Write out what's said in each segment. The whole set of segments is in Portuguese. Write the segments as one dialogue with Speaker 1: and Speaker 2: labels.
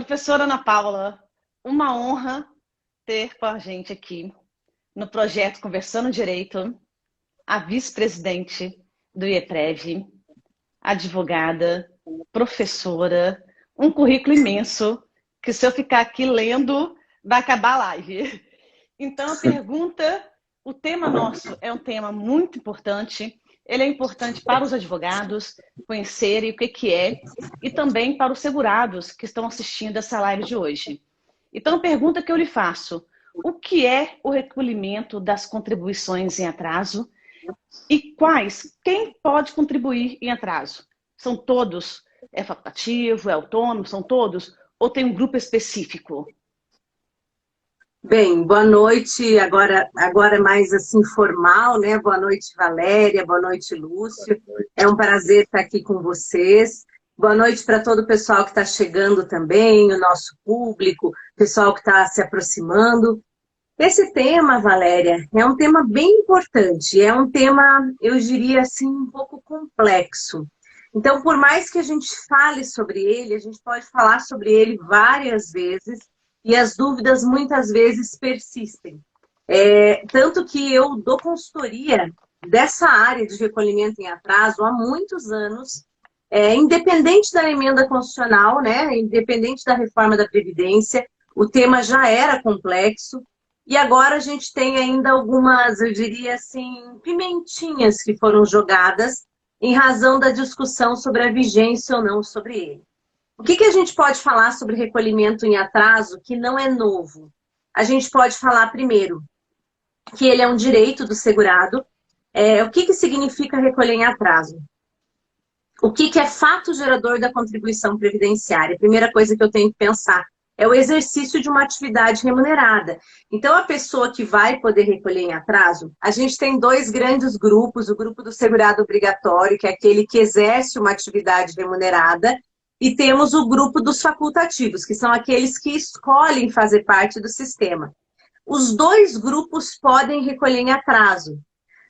Speaker 1: Professora Ana Paula, uma honra ter com a gente aqui no projeto Conversando Direito a vice-presidente do IEPREV, advogada, professora, um currículo imenso que se eu ficar aqui lendo vai acabar a live. Então a pergunta, o tema nosso é um tema muito importante, ele é importante para os advogados conhecerem o que é e também para os segurados que estão assistindo essa live de hoje. Então a pergunta que eu lhe faço, o que é o recolhimento das contribuições em atraso e quem pode contribuir em atraso? São todos? É facultativo, é autônomo, são todos? Ou tem um grupo específico?
Speaker 2: Bem, boa noite, agora é mais assim formal, né? Boa noite, Valéria, boa noite, Lúcio. É um prazer estar aqui com vocês. Boa noite para todo o pessoal que está chegando também, o nosso público, o pessoal que está se aproximando. Esse tema, Valéria, é um tema bem importante, é um tema, eu diria assim, um pouco complexo. Então, por mais que a gente fale sobre ele, a gente pode falar sobre ele várias vezes, e as dúvidas muitas vezes persistem. Tanto que eu dou consultoria dessa área de recolhimento em atraso há muitos anos, independente da emenda constitucional, né, independente da reforma da Previdência, o tema já era complexo, e agora a gente tem ainda algumas, eu diria assim, pimentinhas que foram jogadas em razão da discussão sobre a vigência ou não sobre ele. O que a gente pode falar sobre recolhimento em atraso que não é novo? A gente pode falar primeiro que ele é um direito do segurado. O que significa recolher em atraso? O que é fato gerador da contribuição previdenciária? A primeira coisa que eu tenho que pensar é o exercício de uma atividade remunerada. Então, a pessoa que vai poder recolher em atraso, a gente tem dois grandes grupos, o grupo do segurado obrigatório, que é aquele que exerce uma atividade remunerada, e temos o grupo dos facultativos, que são aqueles que escolhem fazer parte do sistema. Os dois grupos podem recolher em atraso,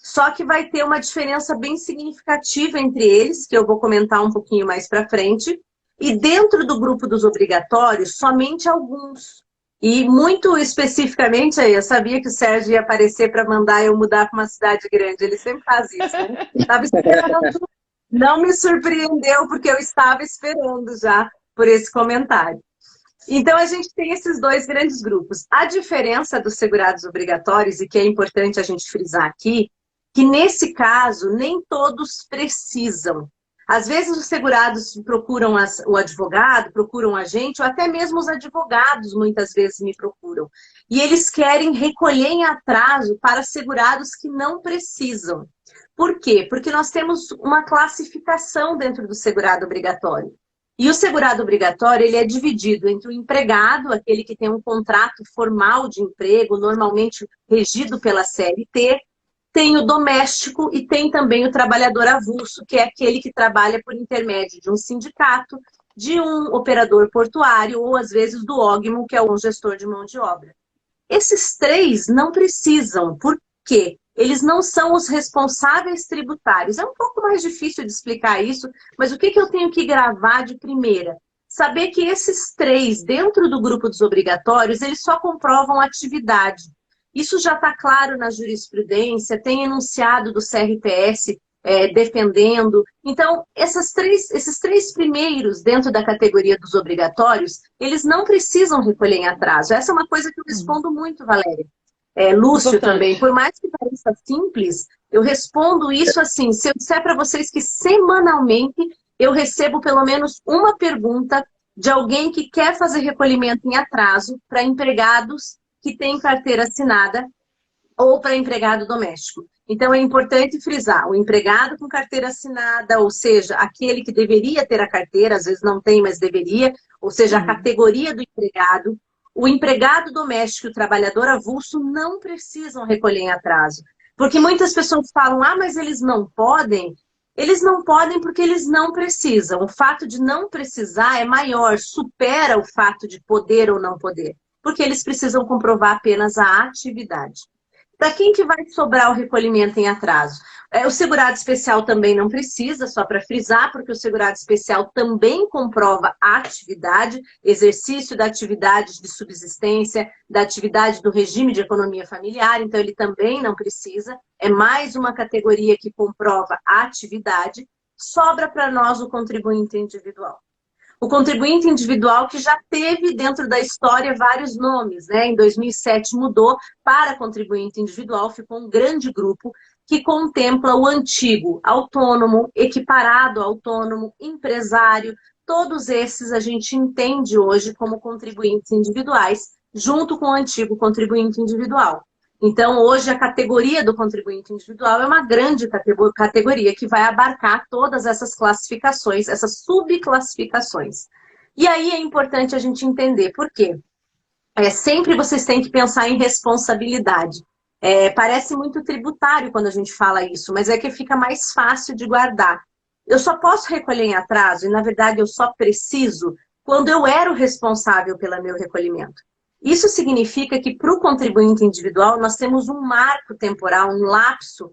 Speaker 2: só que vai ter uma diferença bem significativa entre eles, que eu vou comentar um pouquinho mais para frente, e dentro do grupo dos obrigatórios, somente alguns. E muito especificamente, eu sabia que o Sérgio ia aparecer para mandar eu mudar para uma cidade grande, ele sempre faz isso, né? Estava esperando. Não me surpreendeu, porque eu estava esperando já por esse comentário. Então, a gente tem esses dois grandes grupos. A diferença dos segurados obrigatórios, e que é importante a gente frisar aqui, que nesse caso, nem todos precisam. Às vezes, os segurados procuram o advogado, procuram a gente, ou até mesmo os advogados muitas vezes me procuram. E eles querem recolher em atraso para segurados que não precisam. Por quê? Porque nós temos uma classificação dentro do segurado obrigatório. E o segurado obrigatório, ele é dividido entre o empregado, aquele que tem um contrato formal de emprego, normalmente regido pela CLT, tem o doméstico e tem também o trabalhador avulso, que é aquele que trabalha por intermédio de um sindicato, de um operador portuário ou, às vezes, do ógmo, que é um gestor de mão de obra. Esses três não precisam. Por quê? Eles não são os responsáveis tributários. É um pouco mais difícil de explicar isso, mas o que eu tenho que gravar de primeira? Saber que esses três, dentro do grupo dos obrigatórios, eles só comprovam atividade. Isso já está claro na jurisprudência, tem enunciado do CRPS defendendo. Então, esses três primeiros, dentro da categoria dos obrigatórios, eles não precisam recolher em atraso. Essa é uma coisa que eu respondo muito, Valéria. Lúcio também, por mais que pareça simples, eu respondo isso assim, se eu disser para vocês que semanalmente eu recebo pelo menos uma pergunta de alguém que quer fazer recolhimento em atraso para empregados que têm carteira assinada ou para empregado doméstico. Então é importante frisar, o empregado com carteira assinada, ou seja, aquele que deveria ter a carteira, às vezes não tem, mas deveria, ou seja, a categoria do empregado. O empregado doméstico e o trabalhador avulso não precisam recolher em atraso. Porque muitas pessoas falam, mas eles não podem. Eles não podem porque eles não precisam. O fato de não precisar é maior, supera o fato de poder ou não poder. Porque eles precisam comprovar apenas a atividade. Para quem que vai sobrar o recolhimento em atraso? O segurado especial também não precisa, só para frisar, porque o segurado especial também comprova a atividade, exercício da atividade de subsistência, da atividade do regime de economia familiar, então ele também não precisa. É mais uma categoria que comprova a atividade. Sobra para nós o contribuinte individual. O contribuinte individual que já teve dentro da história vários nomes, né? Em 2007 mudou para contribuinte individual, ficou um grande grupo que contempla o antigo autônomo, equiparado autônomo, empresário. Todos esses a gente entende hoje como contribuintes individuais, junto com o antigo contribuinte individual. Então, hoje, a categoria do contribuinte individual é uma grande categoria que vai abarcar todas essas classificações, essas subclassificações. E aí é importante a gente entender por quê. Sempre vocês têm que pensar em responsabilidade. Parece muito tributário quando a gente fala isso, mas é que fica mais fácil de guardar. Eu só posso recolher em atraso, e na verdade eu só preciso quando eu era o responsável pelo meu recolhimento. Isso significa que para o contribuinte individual nós temos um marco temporal, um lapso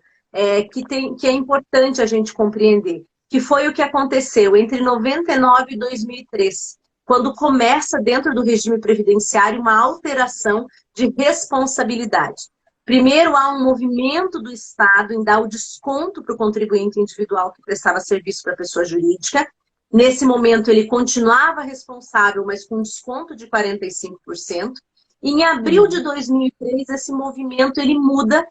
Speaker 2: que é importante a gente compreender, que foi o que aconteceu entre 99 e 2003, quando começa dentro do regime previdenciário uma alteração de responsabilidade. Primeiro, há um movimento do Estado em dar o desconto para o contribuinte individual que prestava serviço para a pessoa jurídica. Nesse momento, ele continuava responsável, mas com desconto de 45%. E em abril de 2003, esse movimento ele muda,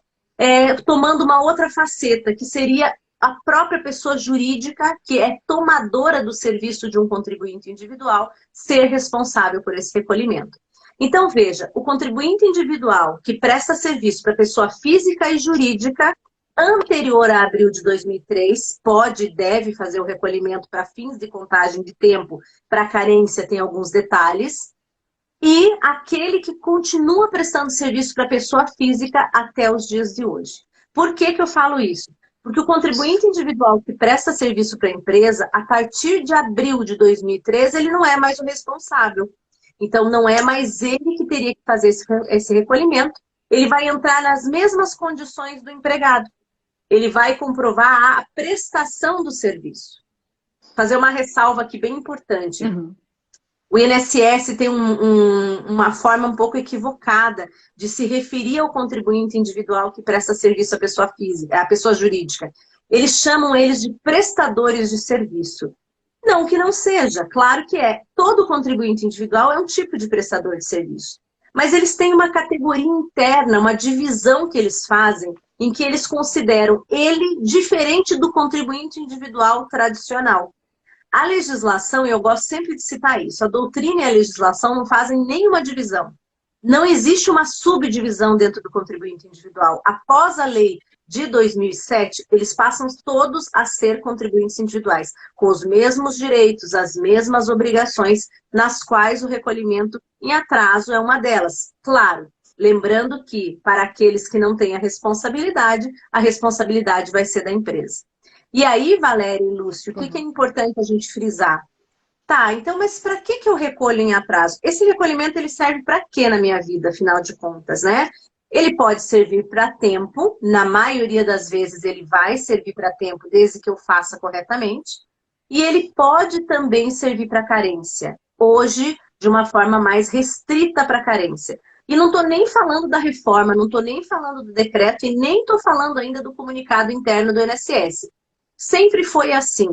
Speaker 2: tomando uma outra faceta, que seria a própria pessoa jurídica, que é tomadora do serviço de um contribuinte individual, ser responsável por esse recolhimento. Então, veja, o contribuinte individual que presta serviço para pessoa física e jurídica, anterior a abril de 2003, pode e deve fazer o recolhimento para fins de contagem de tempo, para carência tem alguns detalhes, e aquele que continua prestando serviço para pessoa física até os dias de hoje. Por que eu falo isso? Porque o contribuinte individual que presta serviço para a empresa, a partir de abril de 2013, ele não é mais o responsável. Então, não é mais ele que teria que fazer esse recolhimento, ele vai entrar nas mesmas condições do empregado. Ele vai comprovar a prestação do serviço. Fazer uma ressalva aqui bem importante.
Speaker 1: Uhum.
Speaker 2: O INSS tem uma forma um pouco equivocada de se referir ao contribuinte individual que presta serviço à pessoa física, à pessoa jurídica. Eles chamam eles de prestadores de serviço. Não que não seja, claro que é. Todo contribuinte individual é um tipo de prestador de serviço. Mas eles têm uma categoria interna, uma divisão que eles fazem, em que eles consideram ele diferente do contribuinte individual tradicional. A legislação, e eu gosto sempre de citar isso, a doutrina e a legislação não fazem nenhuma divisão. Não existe uma subdivisão dentro do contribuinte individual. Após a lei de 2007, eles passam todos a ser contribuintes individuais, com os mesmos direitos, as mesmas obrigações, nas quais o recolhimento em atraso é uma delas. Claro, lembrando que, para aqueles que não têm a responsabilidade vai ser da empresa. E aí, Valéria e Lúcio, o que é importante a gente frisar? Tá, então, mas para que eu recolho em atraso? Esse recolhimento, ele serve para quê na minha vida, afinal de contas, né? Ele pode servir para tempo, na maioria das vezes ele vai servir para tempo, desde que eu faça corretamente. E ele pode também servir para carência, hoje, de uma forma mais restrita para carência. E não estou nem falando da reforma, não estou nem falando do decreto e nem estou falando ainda do comunicado interno do INSS. Sempre foi assim.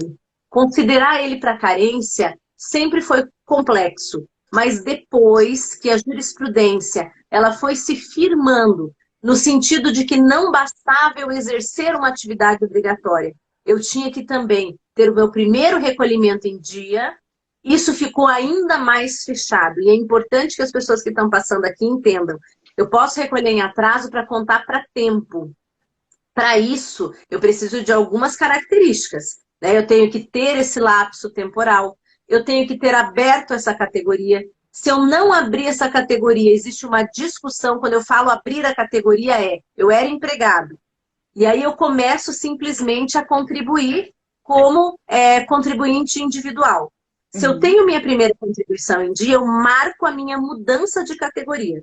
Speaker 2: Considerar ele para carência sempre foi complexo. Mas depois que a jurisprudência ela foi se firmando no sentido de que não bastava eu exercer uma atividade obrigatória, eu tinha que também ter o meu primeiro recolhimento em dia, isso ficou ainda mais fechado. E é importante que as pessoas que estão passando aqui entendam. Eu posso recolher em atraso para contar para tempo. Para isso, eu preciso de algumas características, né? Eu tenho que ter esse lapso temporal, eu tenho que ter aberto essa categoria. Se eu não abrir essa categoria, existe uma discussão, quando eu falo abrir a categoria eu era empregado. E aí eu começo simplesmente a contribuir como contribuinte individual. Se eu tenho minha primeira contribuição em dia, eu marco a minha mudança de categoria.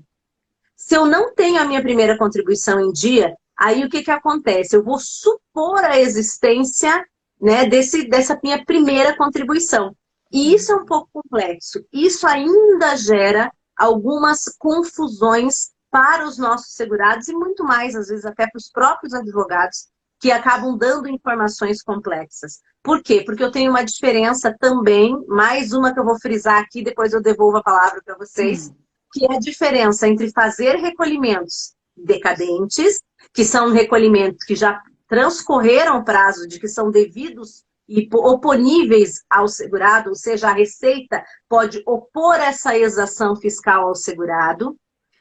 Speaker 2: Se eu não tenho a minha primeira contribuição em dia, aí o que que acontece? Eu vou supor a existência, né, dessa minha primeira contribuição. E isso é um pouco complexo. Isso ainda gera algumas confusões para os nossos segurados e muito mais, às vezes, até para os próprios advogados, que acabam dando informações complexas. Por quê? Porque eu tenho uma diferença também, mais uma que eu vou frisar aqui, depois eu devolvo a palavra para vocês, que é a diferença entre fazer recolhimentos decadentes, que são recolhimentos que já transcorreram o prazo de que são devidos e oponíveis ao segurado, ou seja, a Receita pode opor essa exação fiscal ao segurado,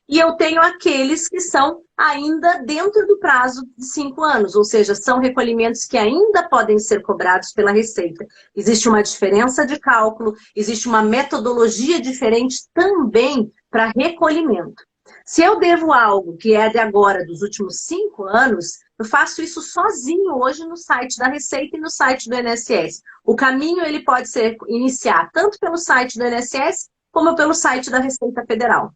Speaker 2: e eu tenho aqueles que são ainda dentro do prazo de 5 anos, ou seja, são recolhimentos que ainda podem ser cobrados pela Receita. Existe uma diferença de cálculo, existe uma metodologia diferente também para recolhimento. Se eu devo algo que é de agora, dos últimos 5 anos, eu faço isso sozinho hoje no site da Receita e no site do INSS. O caminho ele pode ser iniciar tanto pelo site do INSS como pelo site da Receita Federal.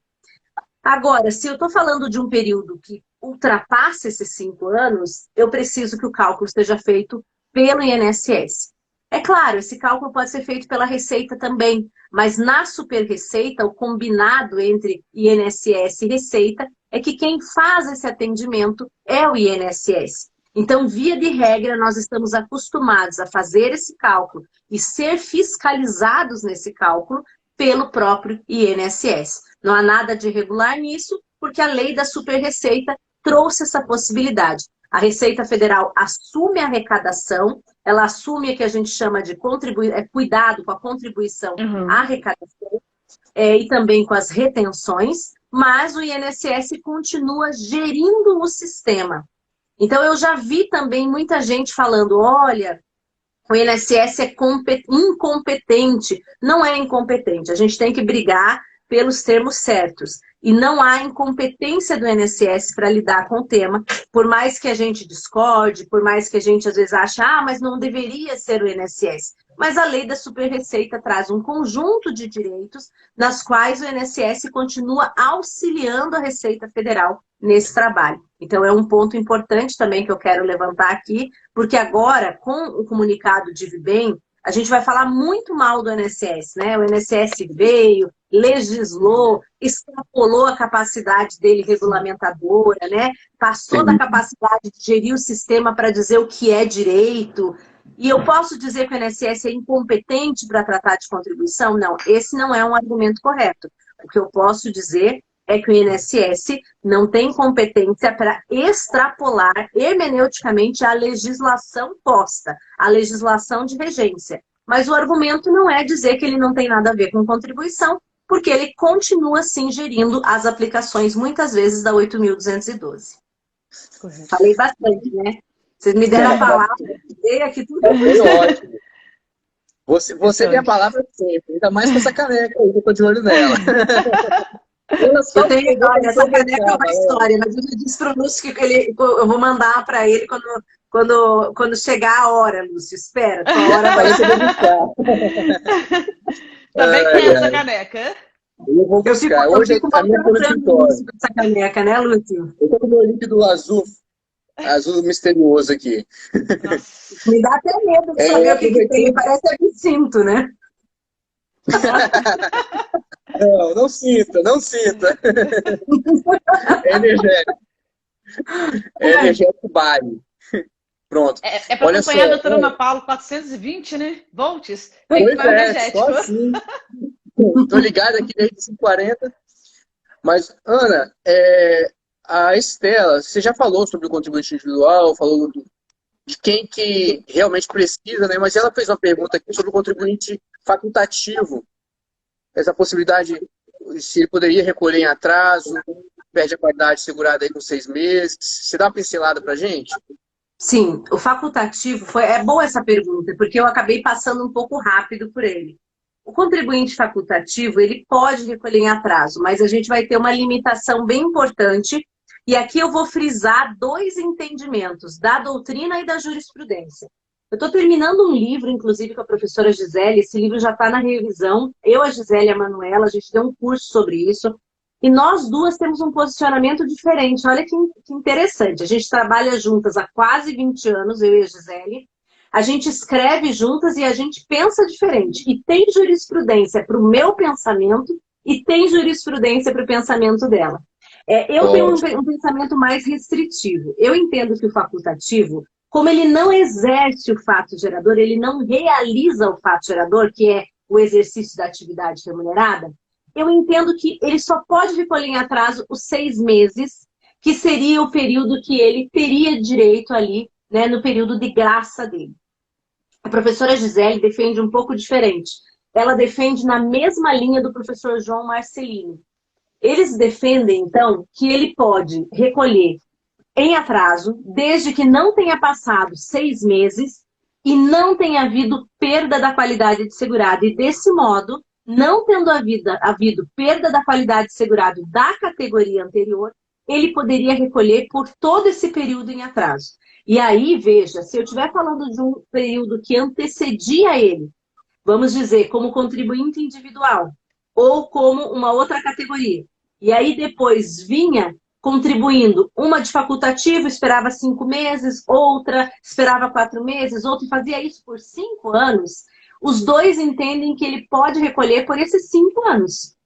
Speaker 2: Agora, se eu estou falando de um período que ultrapassa esses 5 anos, eu preciso que o cálculo seja feito pelo INSS. É claro, esse cálculo pode ser feito pela Receita também, mas na Super-Receita, o combinado entre INSS e Receita é que quem faz esse atendimento é o INSS. Então, via de regra, nós estamos acostumados a fazer esse cálculo e ser fiscalizados nesse cálculo pelo próprio INSS. Não há nada de irregular nisso, porque a lei da Super-Receita trouxe essa possibilidade. A Receita Federal assume a arrecadação, ela assume o que a gente chama de cuidado com a contribuição à arrecadação e também com as retenções, mas o INSS continua gerindo o sistema. Então, eu já vi também muita gente falando, olha, o INSS é incompetente. Não é incompetente, a gente tem que brigar pelos termos certos. E não há incompetência do INSS para lidar com o tema, por mais que a gente discorde, por mais que a gente às vezes ache, mas não deveria ser o INSS. Mas a lei da Super-Receita traz um conjunto de direitos nas quais o INSS continua auxiliando a Receita Federal nesse trabalho. Então é um ponto importante também que eu quero levantar aqui, porque agora, com o comunicado de Vibem, a gente vai falar muito mal do INSS, né? O INSS veio, legislou, extrapolou a capacidade dele regulamentadora, né? Passou da capacidade de gerir o sistema para dizer o que é direito. E eu posso dizer que o INSS é incompetente para tratar de contribuição? Não, esse não é um argumento correto. O que eu posso dizer é que o INSS não tem competência para extrapolar hermeneuticamente a legislação posta, a legislação de regência. Mas o argumento não é dizer que ele não tem nada a ver com contribuição, porque ele continua, sim, gerindo as aplicações, muitas vezes, da 8.212. Falei bastante, né? Vocês me deram a palavra, dei aqui tudo.
Speaker 3: Foi ótimo. Você tem a palavra sempre, ainda mais com essa caneca aí, que eu tô de olho nela.
Speaker 2: Olha, essa caneca é uma história, mas eu já disse para o Lúcio que eu vou mandar para ele quando chegar a hora, Lúcio. Espera, a hora vai ser buscar.
Speaker 1: Também tem essa caneca.
Speaker 3: Eu vou buscar. Hoje a minha
Speaker 2: com essa caneca, né, Lúcio?
Speaker 3: Eu tô com o meu líquido azul misterioso aqui.
Speaker 2: Nossa. Me dá até medo de saber o que tem. Parece absinto, né?
Speaker 3: Não sinta, não sinta. É energético. É energético bário. Pronto.
Speaker 1: É para acompanhar a doutora Ana Paula, 420, né? Volts.
Speaker 3: Tem que tomar energético. Só assim. Tô ligado aqui desde 5h40. Mas, Ana, a Estela, você já falou sobre o contribuinte individual, falou de quem que realmente precisa, né? Mas ela fez uma pergunta aqui sobre o contribuinte facultativo. Essa possibilidade, se ele poderia recolher em atraso, perde a qualidade segurada aí com 6 meses. Você dá uma pincelada pra gente?
Speaker 2: Sim, o facultativo, é boa essa pergunta, porque eu acabei passando um pouco rápido por ele. O contribuinte facultativo, ele pode recolher em atraso, mas a gente vai ter uma limitação bem importante, e aqui eu vou frisar 2 entendimentos, da doutrina e da jurisprudência. Eu estou terminando um livro, inclusive, com a professora Gisele, esse livro já está na revisão, eu, a Gisele e a Manuela, a gente deu um curso sobre isso, E nós duas temos um posicionamento diferente. Olha que interessante. A gente trabalha juntas há quase 20 anos, eu e a Gisele. A gente escreve juntas e a gente pensa diferente. E tem jurisprudência para o meu pensamento e tem jurisprudência para o pensamento dela. Eu tenho um pensamento mais restritivo. Eu entendo que o facultativo, como ele não exerce o fato gerador, ele não realiza o fato gerador, que é o exercício da atividade remunerada, eu entendo que ele só pode recolher em atraso os 6 meses, que seria o período que ele teria direito ali, né, no período de graça dele. A professora Gisele defende um pouco diferente. Ela defende na mesma linha do professor João Marcelino. Eles defendem, então, que ele pode recolher em atraso, desde que não tenha passado 6 meses e não tenha havido perda da qualidade de segurado. E desse modo, não tendo havido perda da qualidade de segurado da categoria anterior, ele poderia recolher por todo esse período em atraso. E aí, veja, se eu estiver falando de um período que antecedia ele, vamos dizer, como contribuinte individual, ou como uma outra categoria, e aí depois vinha contribuindo uma de facultativo, esperava 5 meses, outra esperava 4 meses, outra fazia isso por 5 anos, os dois entendem que ele pode recolher por esses 5 anos.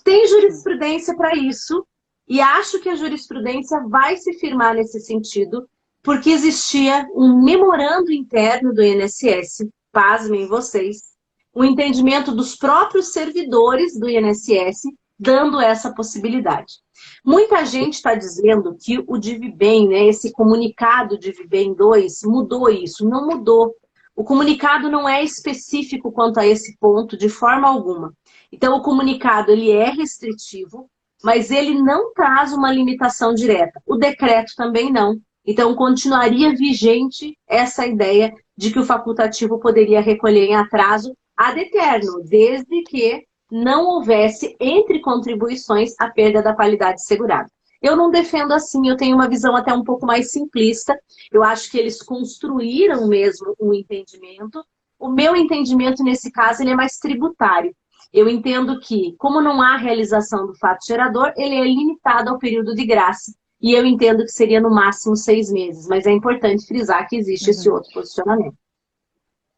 Speaker 2: Tem jurisprudência para isso, e acho que a jurisprudência vai se firmar nesse sentido, porque existia um memorando interno do INSS, pasmem vocês, o entendimento dos próprios servidores do INSS, dando essa possibilidade. Muita gente está dizendo que o DivBem, né, esse comunicado DivBem 2, mudou isso. Não mudou. O comunicado não é específico quanto a esse ponto, de forma alguma. Então, o comunicado ele é restritivo, mas ele não traz uma limitação direta. O decreto também não. Então, continuaria vigente essa ideia de que o facultativo poderia recolher em atraso ad eterno, desde que não houvesse entre contribuições a perda da qualidade segurada. Eu não defendo assim, eu tenho uma visão até um pouco mais simplista. Eu acho que eles construíram mesmo um entendimento. O meu entendimento, nesse caso, ele é mais tributário. Eu entendo que, como não há realização do fato gerador, ele é limitado ao período de graça. E eu entendo que seria no máximo 6 meses. Mas é importante frisar que existe esse outro posicionamento.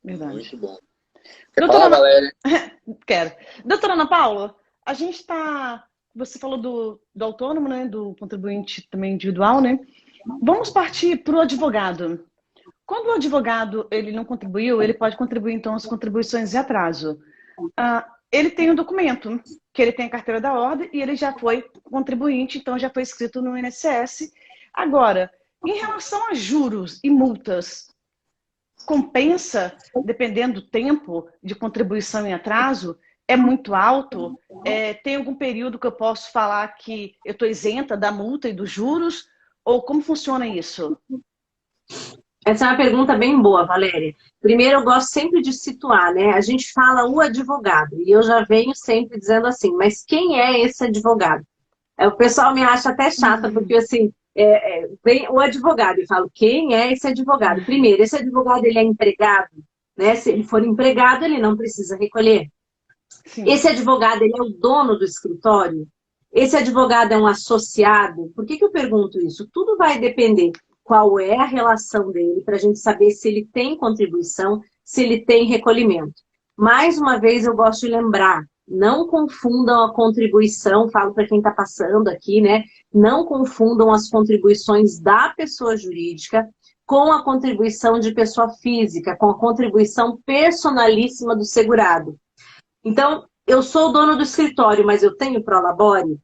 Speaker 1: Verdade.
Speaker 3: Muito bom. Quer falar, Valéria?
Speaker 1: Quero. Doutora Ana Paula, a gente está... Você falou do autônomo, né? Do contribuinte também individual, né? Vamos partir para o advogado. Quando o advogado ele não contribuiu, ele pode contribuir, então, as contribuições de atraso. Ele tem um documento, que ele tem a carteira da ordem e ele já foi contribuinte, então já foi inscrito no INSS. Agora, em relação a juros e multas, compensa, dependendo do tempo de contribuição em atraso? É muito alto? Tem algum período que eu posso falar que eu estou isenta da multa e dos juros? Ou como funciona isso?
Speaker 2: Essa é uma pergunta bem boa, Valéria. Primeiro, eu gosto sempre de situar, né? A gente fala o advogado, e eu já venho sempre dizendo assim, mas quem é esse advogado? O pessoal me acha até chata, porque assim, vem o advogado, e falo, quem é esse advogado? Primeiro, esse advogado, ele é empregado, né? Se ele for empregado, ele não precisa recolher. Sim. Esse advogado, ele é o dono do escritório? Esse advogado é um associado? Por que eu pergunto isso? Tudo vai depender qual é a relação dele, para a gente saber se ele tem contribuição, se ele tem recolhimento. Mais uma vez, eu gosto de lembrar, não confundam a contribuição, falo para quem está passando aqui, né? Não confundam as contribuições da pessoa jurídica com a contribuição de pessoa física, com a contribuição personalíssima do segurado. Então, eu sou o dono do escritório, mas eu tenho prolabore?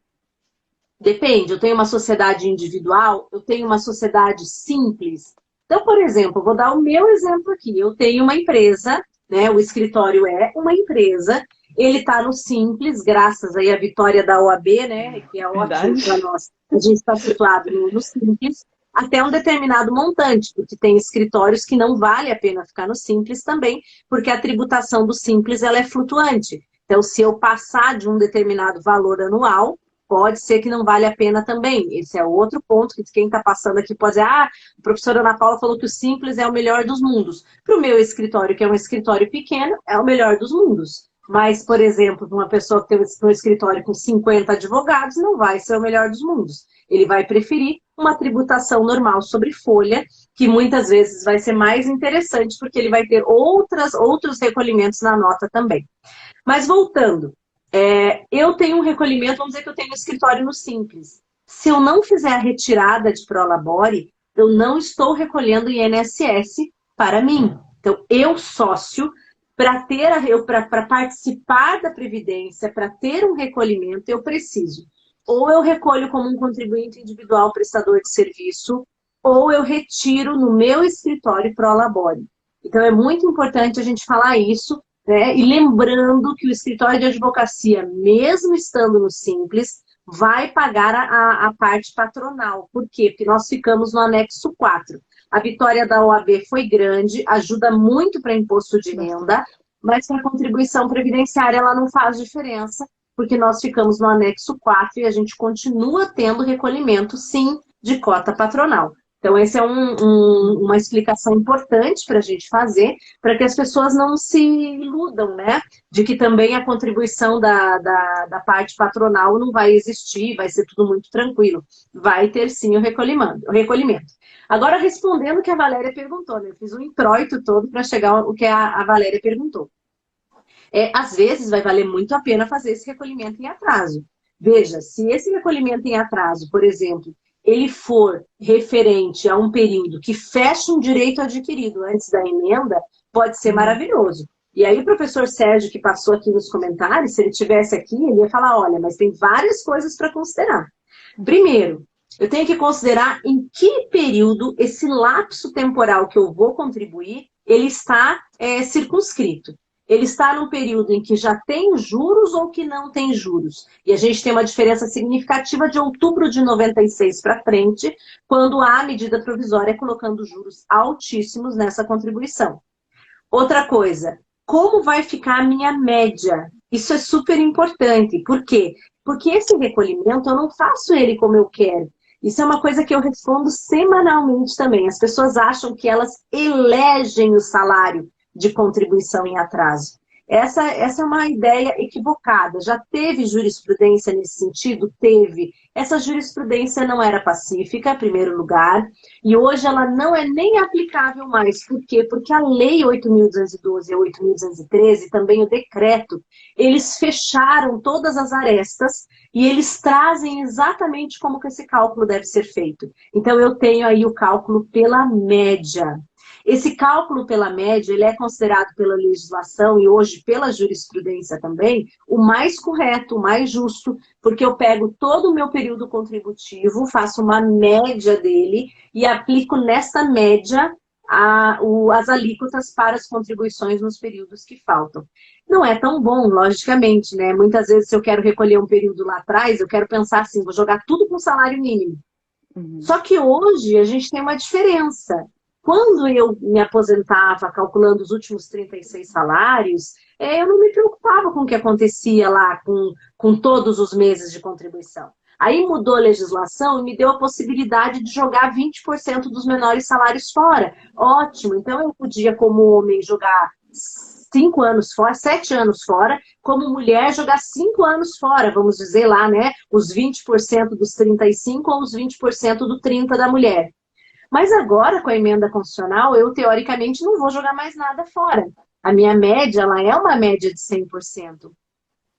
Speaker 2: Depende, eu tenho uma sociedade individual, eu tenho uma sociedade simples. Então, por exemplo, vou dar o meu exemplo aqui. Eu tenho uma empresa, né? O escritório é uma empresa, ele está no Simples, graças aí à vitória da OAB, né? Que é ótimo para nós. A gente está situado no Simples, até um determinado montante, porque tem escritórios que não vale a pena ficar no Simples também, porque a tributação do Simples ela é flutuante. Então, se eu passar de um determinado valor anual, pode ser que não vale a pena também. Esse é outro ponto que quem está passando aqui pode dizer, a professora Ana Paula falou que o Simples é o melhor dos mundos. Para o meu escritório, que é um escritório pequeno, é o melhor dos mundos. Mas, por exemplo, uma pessoa que tem um escritório com 50 advogados não vai ser o melhor dos mundos. Ele vai preferir uma tributação normal sobre folha, que muitas vezes vai ser mais interessante, porque ele vai ter outros recolhimentos na nota também. Mas voltando, eu tenho um recolhimento, vamos dizer que eu tenho um escritório no Simples. Se eu não fizer a retirada de Prolabore, eu não estou recolhendo INSS para mim. Então, eu, sócio, para participar da Previdência, para ter um recolhimento, eu preciso. Ou eu recolho como um contribuinte individual prestador de serviço, ou eu retiro no meu escritório Prolabore. Então, é muito importante a gente falar isso, né? E lembrando que o escritório de advocacia, mesmo estando no Simples, vai pagar a parte patronal. Por quê? Porque nós ficamos no anexo 4. A vitória da OAB foi grande, ajuda muito para imposto de renda, mas para contribuição previdenciária ela não faz diferença, porque nós ficamos no anexo 4 e a gente continua tendo recolhimento, sim, de cota patronal. Então, essa é uma explicação importante para a gente fazer, para que as pessoas não se iludam, né? De que também a contribuição da parte patronal não vai existir, vai ser tudo muito tranquilo. Vai ter, sim, o recolhimento. Agora, respondendo o que a Valéria perguntou, né? Eu fiz um introito todo para chegar ao que a Valéria perguntou. Às vezes, vai valer muito a pena fazer esse recolhimento em atraso. Veja, se esse recolhimento em atraso, por exemplo, ele for referente a um período que fecha um direito adquirido antes da emenda, pode ser maravilhoso. E aí o professor Sérgio, que passou aqui nos comentários, se ele estivesse aqui, ele ia falar, olha, mas tem várias coisas para considerar. Primeiro, eu tenho que considerar em que período esse lapso temporal que eu vou contribuir, ele está circunscrito. Ele está num período em que já tem juros ou que não tem juros. E a gente tem uma diferença significativa de outubro de 96 para frente, quando há a medida provisória colocando juros altíssimos nessa contribuição. Outra coisa, como vai ficar a minha média? Isso é super importante. Por quê? Porque esse recolhimento eu não faço ele como eu quero. Isso é uma coisa que eu respondo semanalmente também. As pessoas acham que elas elegem o salário de contribuição em atraso. Essa é uma ideia equivocada. Já teve jurisprudência nesse sentido? Teve. Essa jurisprudência não era pacífica, em primeiro lugar, e hoje ela não é nem aplicável mais. Por quê? Porque a Lei 8.212 e a 8.213, também o decreto, eles fecharam todas as arestas e eles trazem exatamente como que esse cálculo deve ser feito. Então, eu tenho aí o cálculo pela média. Esse cálculo pela média, ele é considerado pela legislação e hoje pela jurisprudência também, o mais correto, o mais justo, porque eu pego todo o meu período contributivo, faço uma média dele e aplico nessa média as alíquotas para as contribuições nos períodos que faltam. Não é tão bom, logicamente, né? Muitas vezes, se eu quero recolher um período lá atrás, eu quero pensar assim, vou jogar tudo com salário mínimo. Só que hoje a gente tem uma diferença. Quando eu me aposentava calculando os últimos 36 salários, eu não me preocupava com o que acontecia lá com todos os meses de contribuição. Aí mudou a legislação e me deu a possibilidade de jogar 20% dos menores salários fora. Ótimo, então eu podia, como homem, jogar 5 anos fora, 7 anos fora, como mulher jogar 5 anos fora, vamos dizer lá, né? Os 20% dos 35 ou os 20% do 30 da mulher. Mas agora, com a emenda constitucional, eu, teoricamente, não vou jogar mais nada fora. A minha média, ela é uma média de 100%.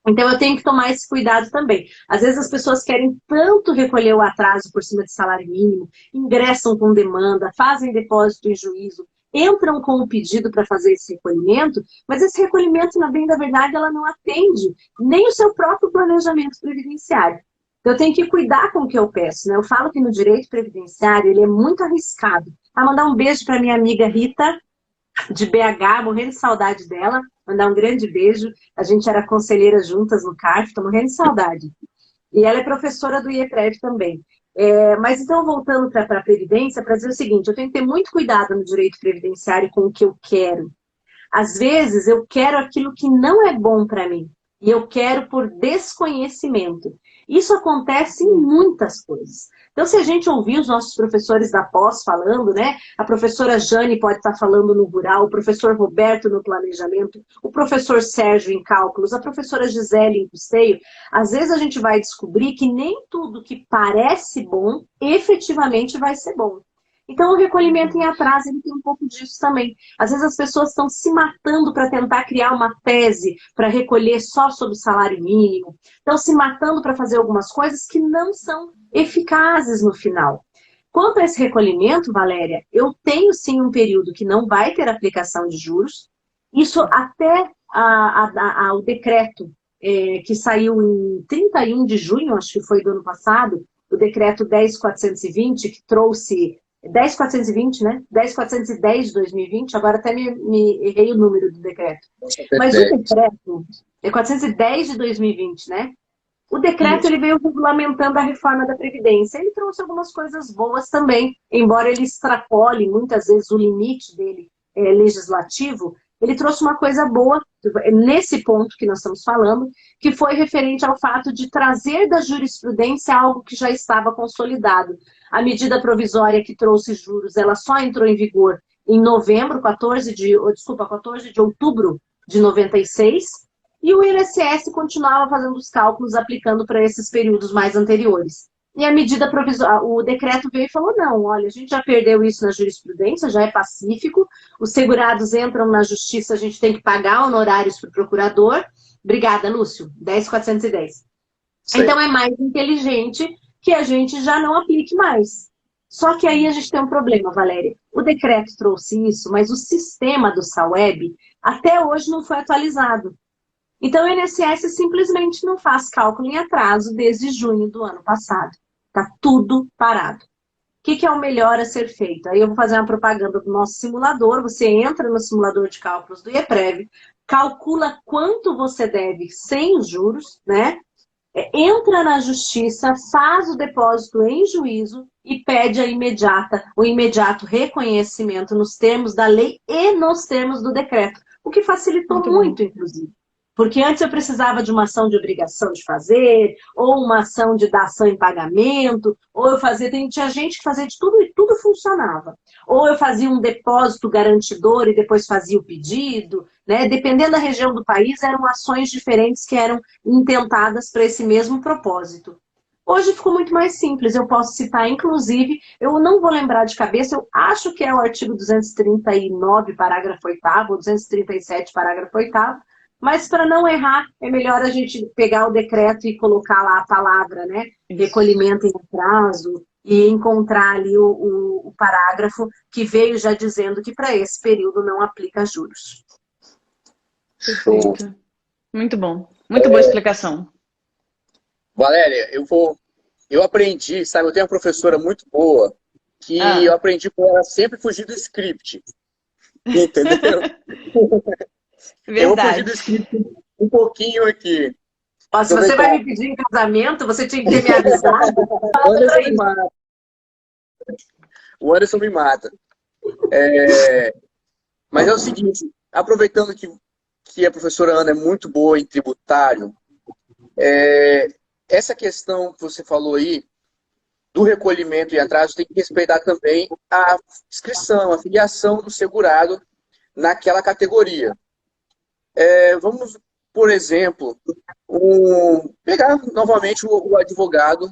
Speaker 2: Então, eu tenho que tomar esse cuidado também. Às vezes, as pessoas querem tanto recolher o atraso por cima de salário mínimo, ingressam com demanda, fazem depósito em juízo, entram com o pedido para fazer esse recolhimento, mas esse recolhimento, na bem da verdade, ela não atende nem o seu próprio planejamento previdenciário. Eu tenho que cuidar com o que eu peço, né? Eu falo que no direito previdenciário ele é muito arriscado. Mandar um beijo para minha amiga Rita, de BH, morrendo de saudade dela. Mandar um grande beijo. A gente era conselheira juntas no CARF, estou morrendo de saudade. E ela é professora do IEPREV também. Mas então, voltando para a Previdência, para dizer o seguinte, eu tenho que ter muito cuidado no direito previdenciário com o que eu quero. Às vezes, eu quero aquilo que não é bom para mim. E eu quero por desconhecimento. Isso acontece em muitas coisas. Então, se a gente ouvir os nossos professores da pós falando, né? A professora Jane pode estar falando no rural, o professor Roberto no planejamento, o professor Sérgio em cálculos, a professora Gisele em custeio, às vezes a gente vai descobrir que nem tudo que parece bom, efetivamente vai ser bom. Então, o recolhimento em atraso, ele tem um pouco disso também. Às vezes as pessoas estão se matando para tentar criar uma tese para recolher só sobre o salário mínimo. Estão se matando para fazer algumas coisas que não são eficazes no final. Quanto a esse recolhimento, Valéria, eu tenho sim um período que não vai ter aplicação de juros. Isso até o decreto que saiu em 31 de junho, acho que foi do ano passado, o decreto 10.420, que trouxe 10.420, né? 10.410 de 2020, agora até me errei o número do decreto. Mas o decreto é 410 de 2020, né? O decreto ele veio regulamentando a reforma da Previdência. Ele trouxe algumas coisas boas também, embora ele extrapole muitas vezes o limite dele legislativo, ele trouxe uma coisa boa nesse ponto que nós estamos falando, que foi referente ao fato de trazer da jurisprudência algo que já estava consolidado. A medida provisória que trouxe juros, ela só entrou em vigor em novembro, 14 de outubro de 96, e o INSS continuava fazendo os cálculos aplicando para esses períodos mais anteriores. E a medida provisória, o decreto veio e falou, não, olha, a gente já perdeu isso na jurisprudência, já é pacífico, os segurados entram na justiça, a gente tem que pagar honorários para o procurador. Obrigada, Lúcio, 10.410. Então é mais inteligente que a gente já não aplique mais. Só que aí a gente tem um problema, Valéria. O decreto trouxe isso, mas o sistema do SAWEB até hoje não foi atualizado. Então, o INSS simplesmente não faz cálculo em atraso desde junho do ano passado. Está tudo parado. O que é o melhor a ser feito? Aí eu vou fazer uma propaganda do nosso simulador. Você entra no simulador de cálculos do IEPREV, calcula quanto você deve sem os juros, né? Entra na justiça, faz o depósito em juízo e pede o imediato reconhecimento nos termos da lei e nos termos do decreto. O que facilitou muito, inclusive. Porque antes eu precisava de uma ação de obrigação de fazer, ou uma ação de dação em pagamento, ou eu fazia, tinha gente que fazia de tudo e tudo funcionava. Ou eu fazia um depósito garantidor e depois fazia o pedido, né? Dependendo da região do país, eram ações diferentes que eram intentadas para esse mesmo propósito. Hoje ficou muito mais simples, eu posso citar, inclusive, eu não vou lembrar de cabeça, eu acho que é o artigo 239, parágrafo 8º, ou 237, parágrafo 8º, mas para não errar, é melhor a gente pegar o decreto e colocar lá a palavra, né? Recolhimento em atraso, e encontrar ali o parágrafo que veio já dizendo que para esse período não aplica juros.
Speaker 1: Perfeito. Muito bom. Muito boa explicação.
Speaker 3: Valéria, eu aprendi, sabe, eu tenho uma professora muito boa que eu aprendi com ela sempre fugir do script. Entendeu?
Speaker 1: Verdade.
Speaker 3: Eu vou fugir do script um pouquinho aqui.
Speaker 2: Ó, se você vai me pedir em casamento, você tinha que ter me avisado.
Speaker 3: O Anderson me mata. O Anderson me mata. Mas é o seguinte, aproveitando que a professora Ana é muito boa em tributário, essa questão que você falou aí, do recolhimento e atraso, tem que respeitar também a inscrição, a filiação do segurado naquela categoria. Vamos, por exemplo, pegar novamente o advogado,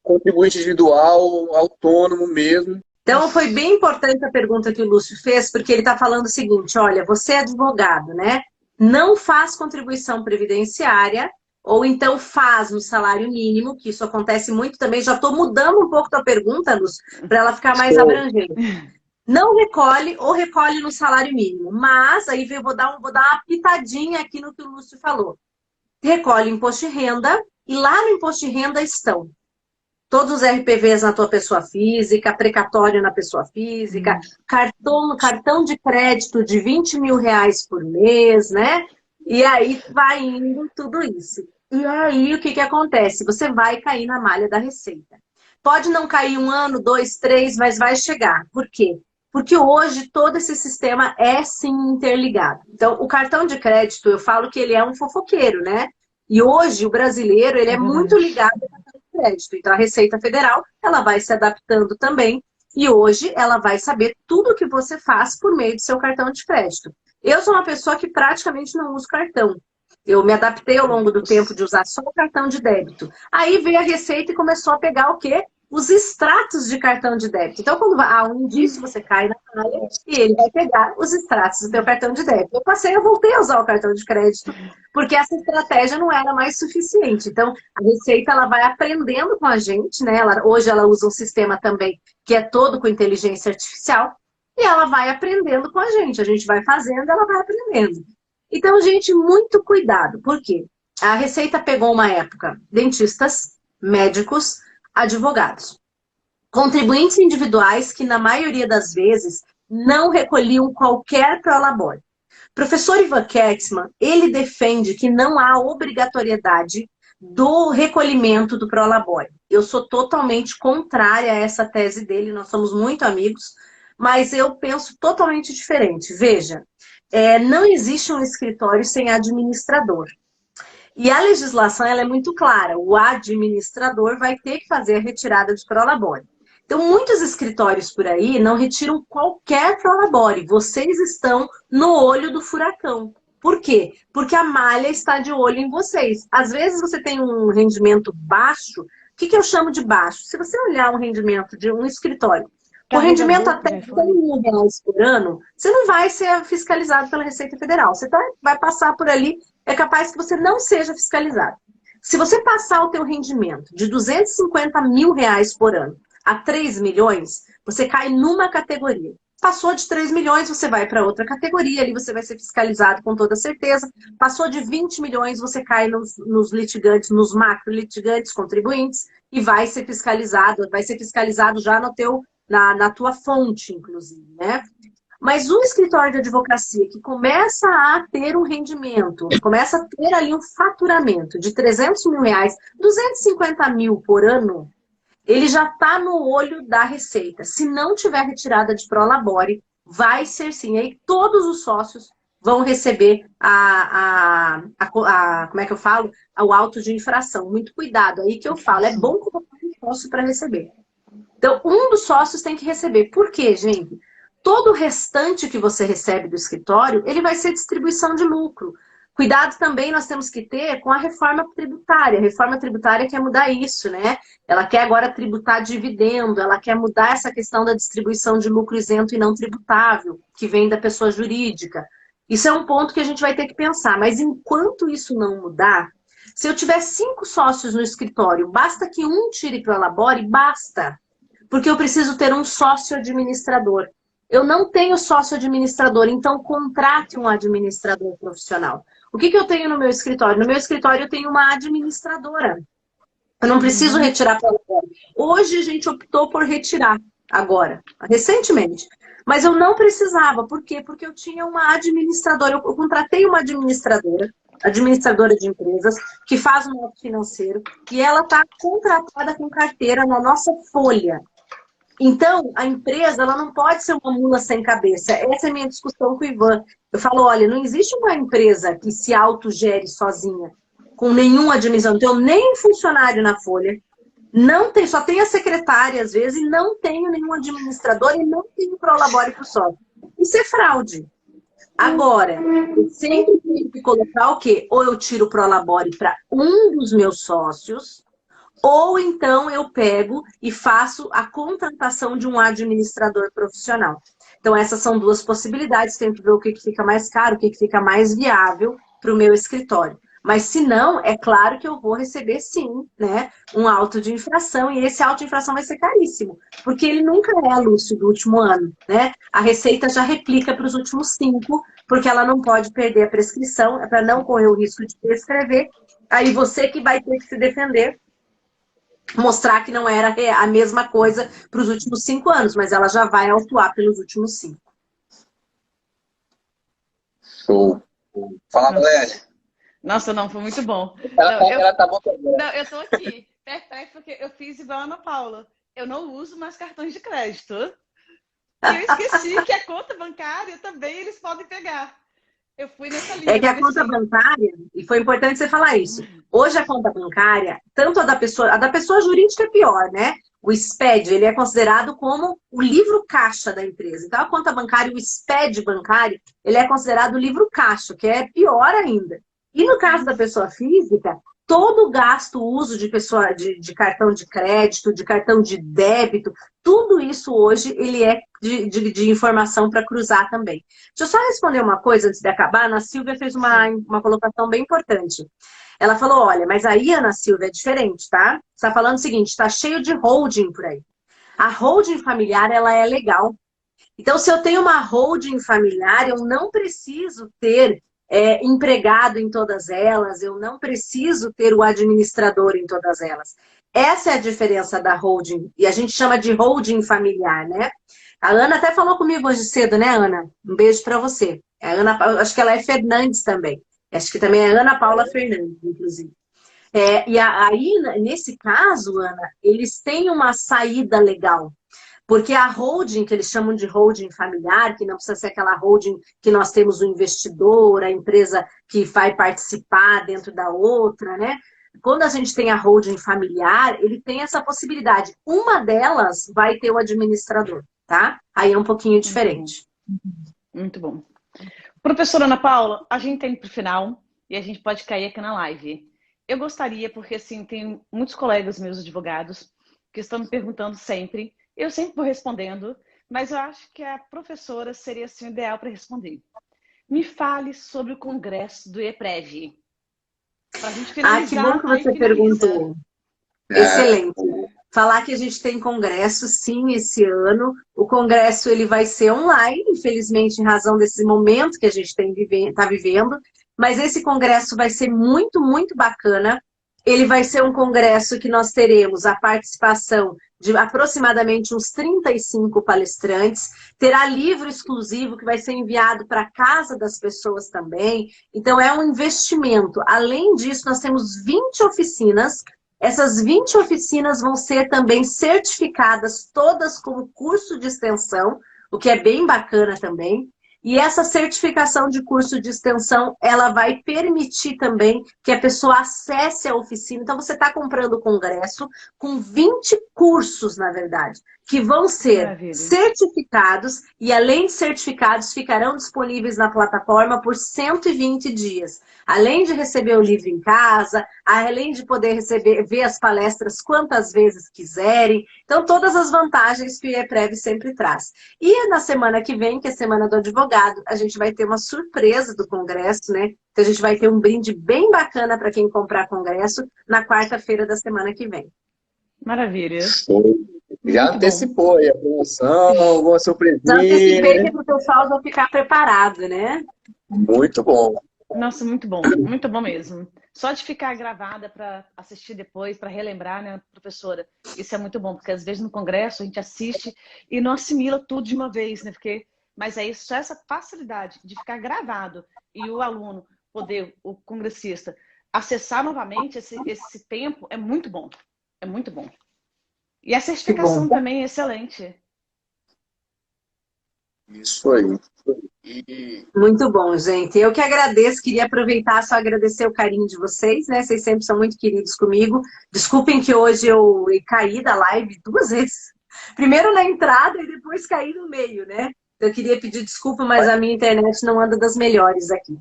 Speaker 3: contribuinte individual, autônomo mesmo.
Speaker 2: Então, foi bem importante a pergunta que o Lúcio fez, porque ele está falando o seguinte, olha, você é advogado, né? Não faz contribuição previdenciária, ou então faz no salário mínimo, que isso acontece muito também. Já estou mudando um pouco a pergunta, Lúcio, para ela ficar mais abrangente. Não recolhe ou recolhe no salário mínimo. Mas, aí eu vou dar uma pitadinha aqui no que o Lúcio falou. Recolhe imposto de renda, e lá no imposto de renda estão todos os RPVs na tua pessoa física, precatório na pessoa física, cartão de crédito de 20 mil reais por mês, né? E aí vai indo tudo isso. E aí o que acontece? Você vai cair na malha da Receita. Pode não cair 1 ano, 2, 3, mas vai chegar. Por quê? Porque hoje todo esse sistema é sim interligado. Então, o cartão de crédito, eu falo que ele é um fofoqueiro, né? E hoje o brasileiro ele
Speaker 1: É
Speaker 2: é muito
Speaker 1: verdade.
Speaker 2: ligado ao cartão de crédito. Então a Receita Federal ela vai se adaptando também e hoje ela vai saber tudo o que você faz por meio do seu cartão de crédito. Eu sou uma pessoa que praticamente não uso cartão. Eu me adaptei ao longo do tempo de usar só o cartão de débito. Aí veio a Receita e começou a pegar o quê? Os extratos de cartão de débito. Então, quando há um indício, você cai na área e ele vai pegar os extratos do seu cartão de débito. Eu voltei a usar o cartão de crédito, porque essa estratégia não era mais suficiente. Então, a Receita ela vai aprendendo com a gente, né? Hoje ela usa um sistema também que é todo com inteligência artificial, e ela vai aprendendo com a gente vai fazendo, ela vai aprendendo. Então, gente, muito cuidado. Por quê? A Receita pegou uma época dentistas, médicos, advogados. Contribuintes individuais que, na maioria das vezes, não recolhiam qualquer prolabore. Professor Ivan Kertzmann, ele defende que não há obrigatoriedade do recolhimento do prolabore. Eu sou totalmente contrária a essa tese dele, nós somos muito amigos, mas eu penso totalmente diferente. Veja, não existe um escritório sem administrador. E a legislação ela é muito clara. O administrador vai ter que fazer a retirada de prolabore. Então, muitos escritórios por aí não retiram qualquer prolabore. Vocês estão no olho do furacão. Por quê? Porque a malha está de olho em vocês. Às vezes você tem um rendimento baixo. O que eu chamo de baixo? Se você olhar um rendimento de um escritório, com rendimento até 100 mil reais por ano, você não vai ser fiscalizado pela Receita Federal. Você vai passar por ali, é capaz que você não seja fiscalizado. Se você passar o teu rendimento de 250 mil reais por ano a 3 milhões, você cai numa categoria. Passou de 3 milhões, você vai para outra categoria, ali você vai ser fiscalizado com toda certeza. Passou de 20 milhões, você cai nos litigantes, nos macro litigantes, contribuintes, e vai ser fiscalizado já no teu, na tua fonte, inclusive, né? Mas o escritório de advocacia que começa a ter um rendimento, começa a ter ali um faturamento de 300 mil reais, 250 mil por ano, ele já está no olho da Receita. Se não tiver retirada de prolabore, vai ser sim. Aí todos os sócios vão receber como é que eu falo? O auto de infração. Muito cuidado aí que eu falo. É bom colocar um sócio para receber. Então, um dos sócios tem que receber. Por quê, gente? Todo o restante que você recebe do escritório, ele vai ser distribuição de lucro. Cuidado também nós temos que ter com a reforma tributária. A reforma tributária quer mudar isso, né? Ela quer agora tributar dividendo, ela quer mudar essa questão da distribuição de lucro isento e não tributável, que vem da pessoa jurídica. Isso é um ponto que a gente vai ter que pensar. Mas enquanto isso não mudar, se eu tiver 5 sócios no escritório, basta que um tire prolabore, basta. Porque eu preciso ter um sócio administrador. Eu não tenho sócio administrador, então contrate um administrador profissional. O que eu tenho no meu escritório? No meu escritório eu tenho uma administradora. Eu não preciso retirar prolabore. Hoje a gente optou por retirar, agora, recentemente. Mas eu não precisava. Por quê? Porque eu tinha uma administradora. Eu contratei uma administradora de empresas, que faz um auto financeiro, e ela está contratada com carteira na nossa folha. Então, a empresa ela não pode ser uma mula sem cabeça. Essa é a minha discussão com o Ivan. Eu falo, olha, não existe uma empresa que se autogere sozinha, com nenhum administrador. Não tenho nem funcionário na folha, não tem, só tem a secretária, às vezes, e não tenho nenhum administrador e não tenho prolabore para o sócio. Isso é fraude. Agora, eu sempre tenho que colocar o quê? Ou eu tiro o prolabore para um dos meus sócios, ou então eu pego e faço a contratação de um administrador profissional. Então, essas são duas possibilidades. Tenho que ver o que fica mais caro, o que fica mais viável para o meu escritório. Mas, se não, é claro que eu vou receber, sim, né, um auto de infração. E esse auto de infração vai ser caríssimo. Porque ele nunca é a Lúcio do último ano, né? A Receita já replica para os últimos 5, porque ela não pode perder a prescrição, é para não correr o risco de prescrever. Aí você que vai ter que se defender, mostrar que não era a mesma coisa para os últimos 5 anos, mas ela já vai autuar pelos últimos 5.
Speaker 3: Show. Fala, Valéria.
Speaker 1: Nossa, não, foi muito bom.
Speaker 3: Ela tá bom também.
Speaker 1: Não, eu tô aqui, perfeito, porque eu fiz igual a Ana Paula. Eu não uso mais cartões de crédito. E eu esqueci que a conta bancária também eles podem pegar. Eu fui nessa linha.
Speaker 2: É que a conta bancária, e foi importante você falar isso, hoje a conta bancária, tanto a da pessoa jurídica é pior, né? O SPED, ele é considerado como o livro caixa da empresa. Então, a conta bancária, o SPED bancário, ele é considerado o livro caixa, que é pior ainda. E no caso da pessoa física, todo o gasto, o uso de cartão de crédito, de cartão de débito, tudo isso hoje ele é de informação para cruzar também. Deixa eu só responder uma coisa antes de acabar. A Ana Silvia fez uma colocação bem importante. Ela falou, olha, mas aí, Ana Silvia, é diferente, tá? Você está falando o seguinte, está cheio de holding por aí. A holding familiar, ela é legal. Então, se eu tenho uma holding familiar, eu não preciso ter empregado em todas elas, eu não preciso ter o administrador em todas elas. Essa é a diferença da holding, e a gente chama de holding familiar, né? A Ana até falou comigo hoje cedo, né, Ana? Um beijo para você. A Ana, acho que ela é Fernandes também. Acho que também é Ana Paula Fernandes, inclusive. E aí, nesse caso, Ana, eles têm uma saída legal. Porque a holding, que eles chamam de holding familiar, que não precisa ser aquela holding que nós temos o investidor, a empresa que vai participar dentro da outra, né? Quando a gente tem a holding familiar, ele tem essa possibilidade. Uma delas vai ter o administrador, tá? Aí é um pouquinho diferente.
Speaker 1: Muito bom. Professora Ana Paula, a gente tem para o final e a gente pode cair aqui na live. Eu gostaria, porque assim, tem muitos colegas meus advogados que estão me perguntando sempre. Eu sempre vou respondendo, mas eu acho que a professora seria assim, o ideal para responder. Me fale sobre o congresso do EPREV. Para a gente finalizar.
Speaker 2: Que bom que você perguntou. Excelente. Falar que a gente tem congresso, sim, esse ano. O congresso ele vai ser online, infelizmente, em razão desse momento que a gente está vivendo. Mas esse congresso vai ser muito, muito bacana. Ele vai ser um congresso que nós teremos a participação de aproximadamente uns 35 palestrantes. Terá livro exclusivo que vai ser enviado para a casa das pessoas também. Então, é um investimento. Além disso, nós temos 20 oficinas. Essas 20 oficinas vão ser também certificadas, todas como curso de extensão, o que é bem bacana também. E essa certificação de curso de extensão, ela vai permitir também que a pessoa acesse a oficina. Então, você está comprando o congresso com 20 cursos, na verdade, que vão ser certificados e, além de certificados, ficarão disponíveis na plataforma por 120 dias. Além de receber o livro em casa, além de poder ver as palestras quantas vezes quiserem. Então, todas as vantagens que o IEPREV sempre traz. E na semana que vem, que é a Semana do Advogado, a gente vai ter uma surpresa do congresso, né? Então, a gente vai ter um brinde bem bacana para quem comprar congresso na quarta-feira da semana que vem.
Speaker 1: Maravilha.
Speaker 3: Já antecipou aí a promoção, alguma surpresinha.
Speaker 2: Já antecipei para o pessoal já ficar preparado, né?
Speaker 3: Muito bom.
Speaker 1: Nossa, muito bom mesmo. Só de ficar gravada para assistir depois, para relembrar, né, professora? Isso é muito bom, porque às vezes no congresso a gente assiste e não assimila tudo de uma vez, né? Mas aí só essa facilidade de ficar gravado e o aluno poder, o congressista, acessar novamente esse tempo é muito bom. É muito bom. E a certificação também é excelente.
Speaker 3: Isso aí.
Speaker 2: Muito bom, gente. Eu que agradeço, queria aproveitar só agradecer o carinho de vocês, né? Vocês sempre são muito queridos comigo. Desculpem que hoje eu caí da live 2 vezes. Primeiro na entrada e depois caí no meio, né? Eu queria pedir desculpa, mas a minha internet não anda das melhores aqui.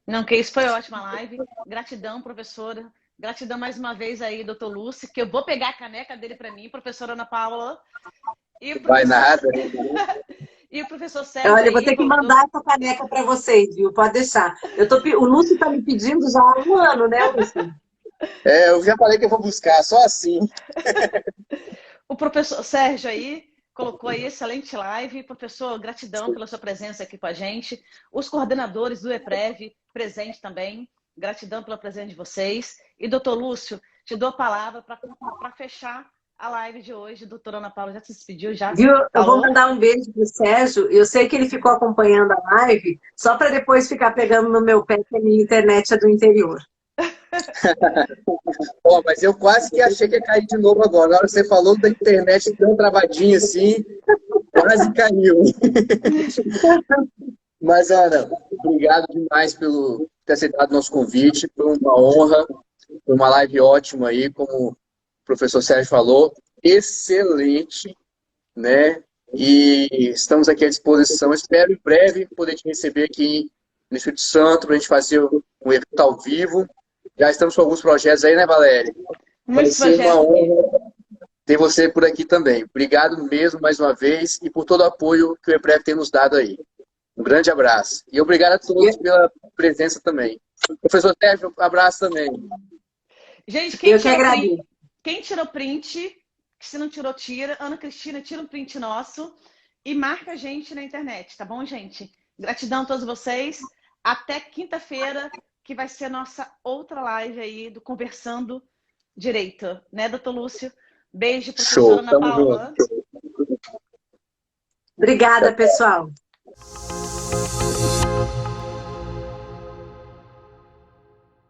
Speaker 1: Não, que isso foi ótima live. Gratidão, professora. Gratidão mais uma vez aí, doutor Lúcio, que eu vou pegar a caneca dele para mim, professora Ana Paula. E
Speaker 3: Vai nada.
Speaker 1: E o professor Sérgio.
Speaker 2: Olha, eu vou ter que mandar essa caneca para vocês, viu? Pode deixar. O Lúcio está me pedindo já há 1 ano, né, Lúcio?
Speaker 3: Eu já falei que eu vou buscar, só assim.
Speaker 1: O professor Sérgio aí colocou aí excelente live. Professor, gratidão pela sua presença aqui com a gente. Os coordenadores do EPREV presentes também. Gratidão pela presença de vocês. E, doutor Lúcio, te dou a palavra para fechar a live de hoje. Doutora Ana Paula já se despediu, já.
Speaker 2: Viu? Eu vou mandar um beijo pro Sérgio. Eu sei que ele ficou acompanhando a live, só para depois ficar pegando no meu pé, que a minha internet é do interior.
Speaker 3: Mas eu quase que achei que ia cair de novo agora. Na hora que você falou da internet tão travadinha assim, quase caiu. Mas, Ana, obrigado demais por ter aceitado o nosso convite. Foi uma honra, foi uma live ótima aí, como o professor Sérgio falou, excelente, né? E estamos aqui à disposição. Espero em breve poder te receber aqui no Espírito Santo para a gente fazer um evento ao vivo. Já estamos com alguns projetos aí, né, Valéria? Vai
Speaker 1: Muitos
Speaker 3: ser uma
Speaker 1: projetos.
Speaker 3: honra ter você por aqui também. Obrigado mesmo mais uma vez e por todo o apoio que o EPREV tem nos dado aí. Um grande abraço. E obrigado a todos pela presença também. Professor Sérgio, um abraço também.
Speaker 1: Gente,
Speaker 2: Eu que agradeço.
Speaker 1: quem tirou print, se não tirou, tira. Ana Cristina, tira um print nosso e marca a gente na internet, tá bom, gente? Gratidão a todos vocês. Até quinta-feira, que vai ser a nossa outra live aí do Conversando Direito, né, doutor Lúcio? Beijo, professora
Speaker 3: Show,
Speaker 1: Ana
Speaker 3: tamo
Speaker 1: Paula.
Speaker 3: junto.
Speaker 2: Obrigada, pessoal.